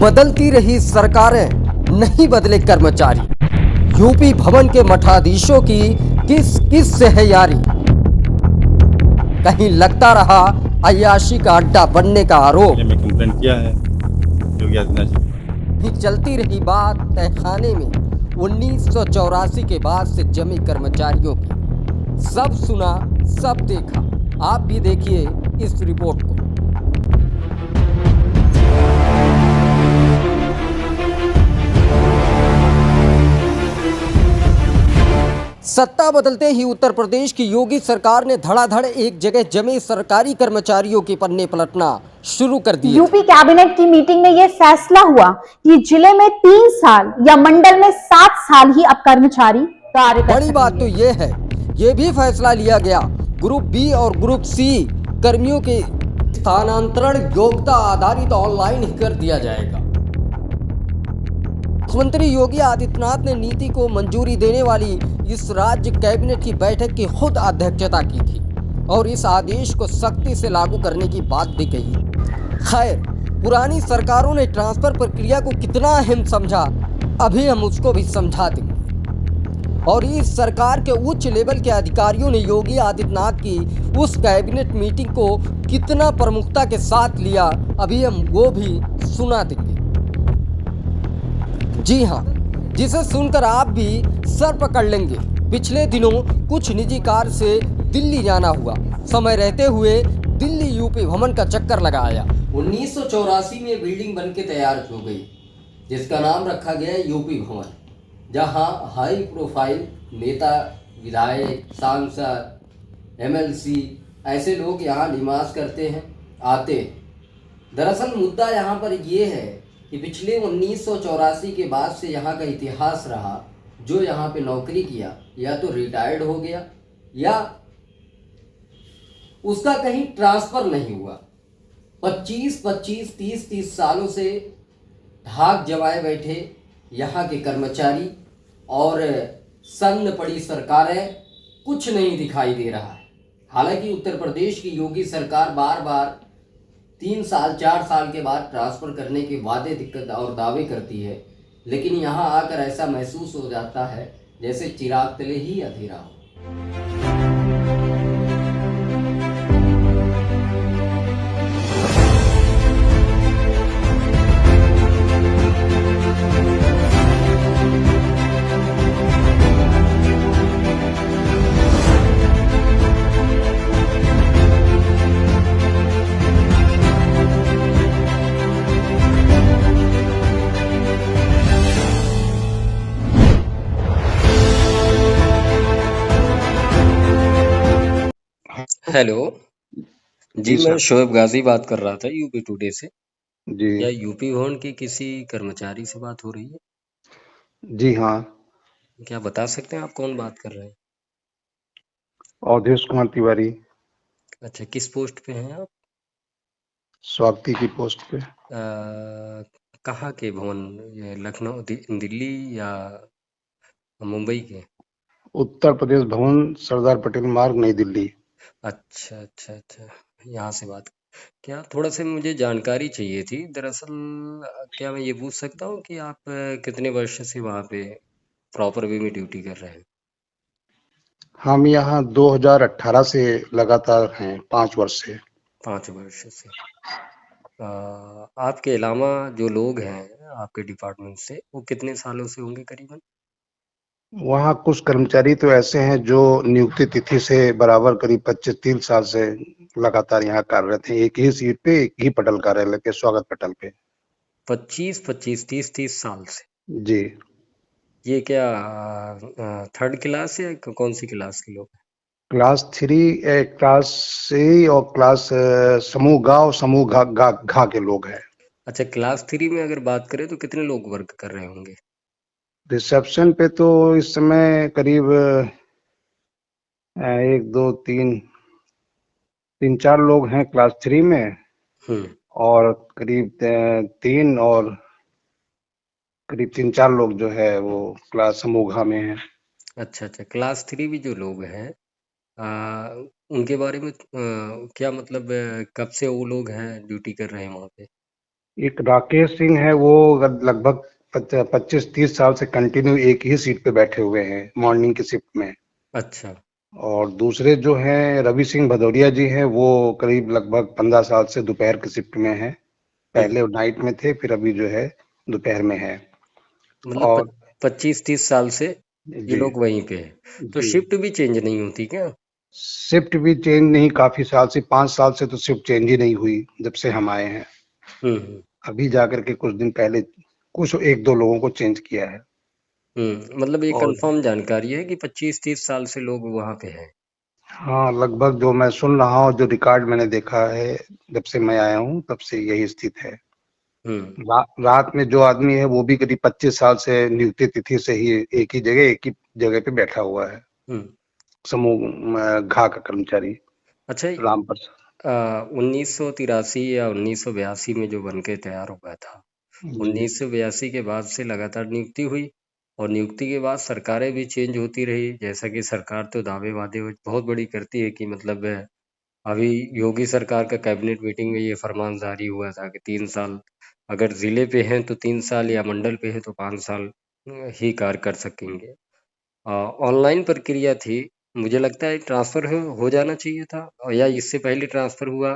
बदलती रही सरकारें, नहीं बदले कर्मचारी। यूपी भवन के मठाधीशों की किस किस से है यारी। कहीं लगता रहा अय्याशी का अड्डा बनने का आरोप। में कंप्लेंट किया है योगी आदित्यनाथ जी के पास। कहीं चलती रही बात तहखाने में 1984 के बाद से जमी कर्मचारियों की। सब सुना, सब देखा। आप भी देखिए इस रिपोर्ट को। सत्ता बदलते ही उत्तर प्रदेश की योगी सरकार ने धड़ाधड़ एक जगह जमे सरकारी कर्मचारियों के पन्ने पलटना शुरू कर दिए। यूपी कैबिनेट की मीटिंग में यह फैसला हुआ कि जिले में 3 साल या मंडल में 7 साल ही अब कर्मचारी कार्य कर बड़ी बात तो सकेंगे। यह है, यह भी फैसला लिया गया ग्रुप बी और ग्रुप सी कर्मियों के स्थानांतरण योग्यता आधारित ऑनलाइन ही कर दिया जाएगा। मुख्यमंत्री योगी आदित्यनाथ ने नीति को मंजूरी देने वाली इस राज्य कैबिनेट की बैठक की खुद अध्यक्षता की थी और इस आदेश को सख्ती से लागू करने की बात भी कही। खैर, पुरानी सरकारों ने ट्रांसफर प्रक्रिया को कितना अहम समझा, अभी हम उसको भी समझा देंगे। और इस सरकार के उच्च लेवल के अधिकारियों ने योगी आदित्यनाथ की उस कैबिनेट मीटिंग को कितना प्रमुखता के साथ लिया, अभी हम वो भी सुना देंगे। जी हाँ, जिसे सुनकर आप भी सर पकड़ लेंगे। पिछले दिनों कुछ निजी कार से दिल्ली जाना हुआ, समय रहते हुए दिल्ली यूपी भवन का चक्कर लगाया। 1984 में बिल्डिंग बनके तैयार हो गई, जिसका नाम रखा गया यूपी भवन, जहां हाई प्रोफाइल नेता, विधायक, सांसद, एमएलसी ऐसे लोग यहां निवास करते हैं, आते हैं। दरअसल मुद्दा यहां पर ये है कि पिछले 1984 के बाद से यहाँ का इतिहास रहा, जो यहाँ पे नौकरी किया या तो रिटायर्ड हो गया या उसका कहीं ट्रांसफर नहीं हुआ। 25, 30 सालों से धाक जमाए बैठे यहाँ के कर्मचारी और सन्न पड़ी सरकारें, कुछ नहीं दिखाई दे रहा है। हालांकि उत्तर प्रदेश की योगी सरकार बार बार 3 साल 4 साल के बाद ट्रांसफर करने के वादे दिक्कत और दावे करती है, लेकिन यहाँ आकर ऐसा महसूस हो जाता है जैसे चिराग तले ही अंधेरा हो। हेलो जी, मैं सर। शोएब गाजी बात कर रहा था यूपी टुडे से। जी। क्या यूपी भवन के किसी कर्मचारी से बात हो रही है? जी हाँ, क्या बता सकते हैं आप कौन बात कर रहे हैं? अवधेश कुमार तिवारी, अच्छा, किस पोस्ट पे हैं आप? स्वागती की पोस्ट पे। कहाँ के भवन, ये लखनऊ, दिल्ली या मुंबई के? उत्तर प्रदेश भवन, सरदार पटेल मार्ग, नई दिल्ली। अच्छा अच्छा अच्छा, यहाँ से बात। क्या थोड़ा सा मुझे जानकारी चाहिए थी दरअसल। क्या मैं ये पूछ सकता हूँ कि आप कितने वर्ष से वहाँ पे प्रॉपर वे में ड्यूटी कर रहे हैं? हम यहाँ 2018 से लगातार हैं, 5 वर्ष से। 5 वर्ष से। आपके अलावा जो लोग हैं आपके डिपार्टमेंट से, वो कितने सालों से होंगे करीबन? वहाँ कुछ कर्मचारी तो ऐसे हैं जो नियुक्ति तिथि से बराबर करीब 25-30 साल से लगातार यहाँ कार्यरत हैं, एक ही सीट पे, एक ही पटल कार्यालय पे, स्वागत पटल पे। 25 25 30 30 साल से। जी। ये क्या थर्ड क्लास या कौन सी क्लास के लोग हैं? क्लास 3, क्लास सी और क्लास समूह गा और समूह घा के लोग हैं। अच्छा, क्लास 3 में अगर बात करें तो कितने लोग वर्क कर रहे होंगे? रिसेप्शन पे तो इस समय करीब 1 2 3 4 लोग हैं क्लास 3 में, हम्म। और करीब 3 और करीब 3-4 लोग जो है वो क्लास समूह में हैं। अच्छा अच्छा, क्लास 3 भी जो लोग हैं, उनके बारे में क्या मतलब, कब से वो लोग हैं ड्यूटी कर रहे हैं वहाँ पे? एक राकेश सिंह है, वो लगभग 25-30 साल से कंटिन्यू एक ही सीट पे बैठे हुए हैं मॉर्निंग की शिफ्ट में। अच्छा। और दूसरे जो हैं रवि सिंह भदौरिया जी हैं, वो करीब लगभग 15 साल से दोपहर की शिफ्ट में हैं। पहले वो नाइट में थे, फिर अभी जो है दोपहर में है। मतलब और 25-30 साल से ये जी लोग वहीं पे है, तो जी, शिफ्ट भी चेंज नहीं होती क्या? शिफ्ट भी चेंज नहीं, काफी साल से 5 साल से तो शिफ्ट चेंज ही नहीं हुई जब से हम आए हैं। हम्म। अभी जाकर के कुछ दिन पहले कुछ एक दो लोगों को चेंज किया है। मतलब ये और कंफर्म जानकारी है कि 25-30 साल से लोग वहां पे हैं। हाँ, लगभग जो मैं सुन रहा हूँ, जो रिकॉर्ड मैंने देखा है जब से मैं आया हूँ, तब से यही स्थिति है। हम्म। रात में जो आदमी है वो भी करीब 25 साल से नियुक्ति तिथि से ही एक ही जगह पे बैठा हुआ है। हम्म। समूह घा का कर्मचारी अच्छा। राम प्रसाद। 1983 या 1982 में जो बन के तैयार हुआ था, जी 1982 के बाद से लगातार नियुक्ति हुई, और नियुक्ति के बाद सरकारें भी चेंज होती रही। जैसा कि सरकार तो दावे वादे बहुत बड़ी करती है कि मतलब अभी योगी सरकार का कैबिनेट मीटिंग में ये फरमान जारी हुआ था कि 3 साल, अगर जिले पे हैं तो 3 साल, या मंडल पे है तो 5 साल ही कार्य कर सकेंगे। ऑनलाइन प्रक्रिया थी। मुझे लगता है ट्रांसफर हो जाना चाहिए था, और या इससे पहले ट्रांसफर हुआ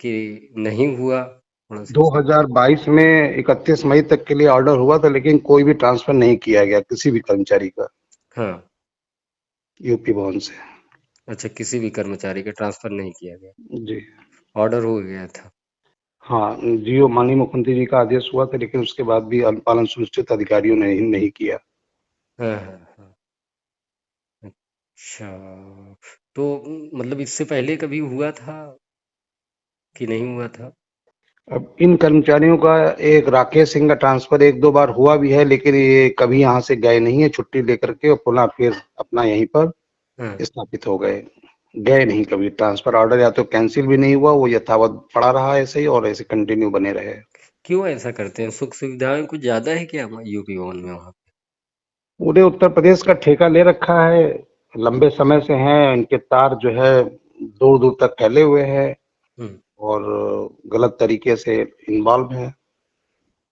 कि नहीं हुआ, थोड़ा सा इसमें। 2022 में 31 मई तक के लिए ऑर्डर हुआ था, लेकिन कोई भी ट्रांसफर नहीं किया गया किसी भी कर्मचारी का हाँ। यूपी भवन से। अच्छा, किसी भी कर्मचारी का ट्रांसफर नहीं किया गया, जी ऑर्डर हो गया था। हाँ, जियो माननीय मुख्यमंत्री जी का आदेश हुआ था, लेकिन उसके बाद भी अनुपालन सुनिश्चित अधिकारियों ने नहीं किया। हाँ हाँ हाँ। अच्छा, तो मतलब इससे पहले कभी हुआ था कि नहीं हुआ था? अब इन कर्मचारियों का, एक राकेश सिंह का ट्रांसफर एक दो बार हुआ भी है, लेकिन ये कभी यहाँ से गए नहीं है छुट्टी लेकर के, और पुनः फिर अपना यहीं पर हाँ। स्थापित हो गए। गए नहीं कभी, ट्रांसफर ऑर्डर या तो कैंसिल भी नहीं हुआ, वो यथावत पड़ा रहा ऐसे ही, और ऐसे कंटिन्यू बने रहे। क्यों ऐसा करते हैं? सुख सुविधाएं कुछ ज्यादा है क्या यूपी भवन में वहाँ? पूरे उत्तर प्रदेश का ठेका ले रखा है, लंबे समय से हैं, इनके तार जो है दूर दूर तक फैले हुए हैं, हम्म। और गलत तरीके से इन्वॉल्व है।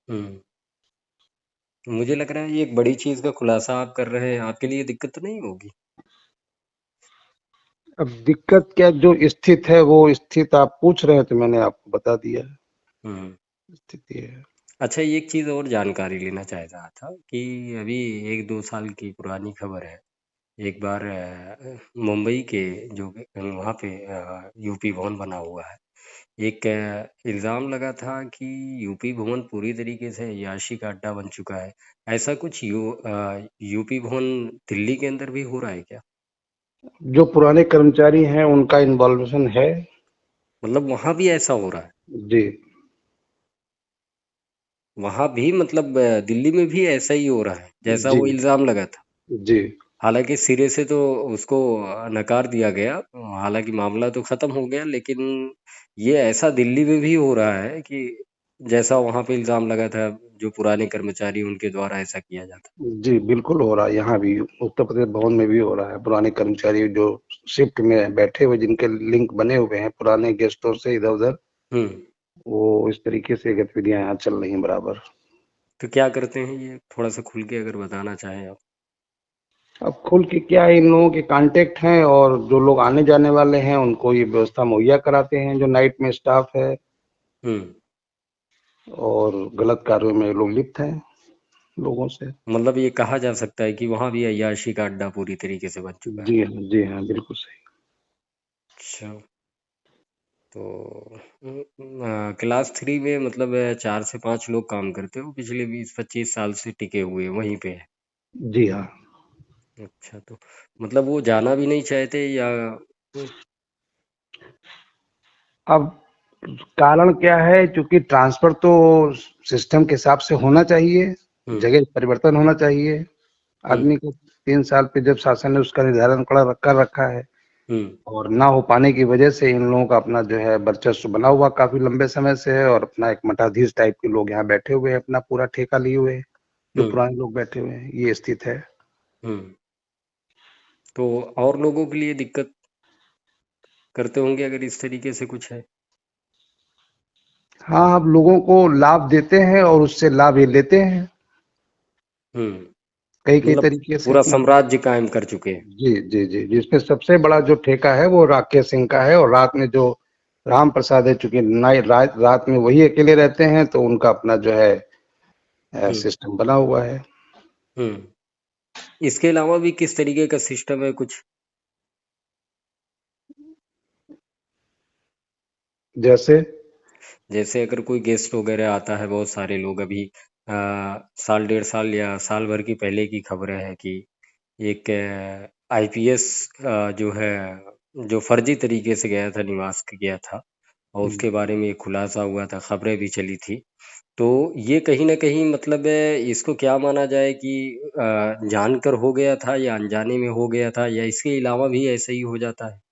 हम्म। मुझे लग रहा है ये एक बड़ी चीज का खुलासा आप कर रहे हैं, आपके लिए दिक्कत तो नहीं होगी? अब दिक्कत क्या, जो स्थित है वो स्थित आप पूछ रहे हैं तो मैंने आपको बता दिया है, हम्म। स्थिति है। अच्छा, एक चीज और जानकारी लेना चाह रहा था कि अभी 1-2 साल की पुरानी खबर है। एक बार मुंबई के जो वहाँ पे यूपी भवन बना हुआ है, एक इल्जाम लगा था कि यूपी भवन पूरी तरीके से अय्याशी का अड्डा बन चुका है। ऐसा कुछ यूपी भवन दिल्ली के अंदर भी हो रहा है क्या? जो पुराने कर्मचारी हैं उनका इन्वॉल्वेशन है। मतलब वहां भी ऐसा हो रहा है? जी वहां भी मतलब दिल्ली में भी ऐसा ही हो रहा है जैसा जी वो इल्जाम लगा था? जी हालांकि सिरे से तो उसको नकार दिया गया, हालांकि मामला तो खत्म हो गया, लेकिन ये ऐसा दिल्ली में भी हो रहा है कि जैसा वहां पे इल्जाम लगा था, जो पुराने कर्मचारी उनके द्वारा ऐसा किया जाता। जी, बिल्कुल हो रहा है, यहाँ भी उत्तर प्रदेश भवन में भी हो रहा है। पुराने कर्मचारी जो शिफ्ट में बैठे हुए, जिनके लिंक बने हुए हैं पुराने गेस्टों से इधर उधर, हम्म। वो इस तरीके से गतिविधियां यहाँ चल रही हैं बराबर। तो क्या करते हैं ये, थोड़ा सा खुल के अगर बताना चाहें आप? अब खुल के क्या है, इन लोगों के कांटेक्ट हैं, और जो लोग आने जाने वाले हैं उनको ये व्यवस्था मुहैया कराते हैं, जो नाइट में स्टाफ है, हम्म। और गलत कार्यों में ये लोग लिप्त हैं लोगों से। मतलब ये कहा जा सकता है कि वहां भी अय्याशी का अड्डा पूरी तरीके से बन चुका है। जी हाँ, बिल्कुल सही। अच्छा, तो क्लास 3 में मतलब 4 से 5 लोग काम करते हो, पिछले 20-25 साल से टिके हुए वहीं पे है? जी हाँ। अच्छा, तो मतलब वो जाना भी नहीं चाहते या? अब कारण क्या है, क्योंकि ट्रांसफर तो सिस्टम के हिसाब से होना चाहिए, हम्म। जगह परिवर्तन होना चाहिए। हम्म। आदमी को 3 साल पे जब शासन ने उसका निर्धारण कर रखा है, हम्म। और ना हो पाने की वजह से इन लोगों का अपना जो है वर्चस्व बना हुआ काफी लंबे समय से है, और अपना एक मठाधीश टाइप के लोग यहाँ बैठे हुए हैं, अपना पूरा ठेका लिए हुए हैं, जो हम्म। पुराने लोग बैठे हुए हैं, ये स्थित है। हम्म। तो और लोगों के लिए दिक्कत करते होंगे अगर इस तरीके से कुछ है? हाँ, आप लोगों को लाभ देते हैं और उससे लाभ ये लेते हैं कई कई मतलब तरीके से पूरा अपना। साम्राज्य कायम कर चुके हैं। जी जी जी, जिसमें सबसे बड़ा जो ठेका है वो राकेश सिंह का है, और रात में जो राम प्रसाद है, चूंकि रात में वही अकेले रहते हैं, तो उनका अपना जो है सिस्टम बना हुआ है। इसके अलावा भी किस तरीके का सिस्टम है कुछ? जैसे जैसे अगर कोई गेस्ट वगैरह आता है, बहुत सारे लोग अभी साल 1.5 साल या साल भर की पहले की खबरें हैं कि एक आईपीएस जो है, जो फर्जी तरीके से गया था, निवास गया था, और उसके बारे में खुलासा हुआ था, खबरें भी चली थी। तो ये कहीं ना कहीं मतलब इसको क्या माना जाए कि जानकर हो गया था या अनजाने में हो गया था, या इसके अलावा भी ऐसे ही हो जाता है?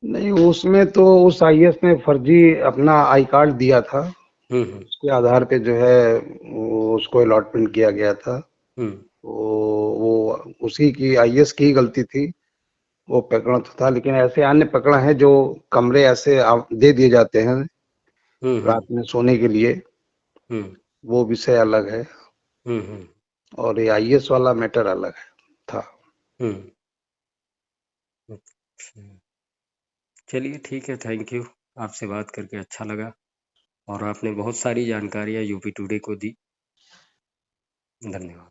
नहीं, उसमें तो उस आईएएस ने फर्जी अपना आई कार्ड दिया था, हम्म उसके आधार पे जो है उसको अलॉटमेंट किया गया था। हम्म वो उसी की आईएएस की गलती थी, वो प्रकरण तो था, लेकिन ऐसे अन्य प्रकरण हैं जो कमरे ऐसे दे दिए जाते हैं हम्म रात में सोने के लिए, हम्म वो विषय अलग है, हम्म और ये आईएएस वाला मैटर अलग था। हम्म चलिए ठीक है, थैंक यू। आपसे बात करके अच्छा लगा, और आपने बहुत सारी जानकारियाँ यूपी टुडे को दी। धन्यवाद।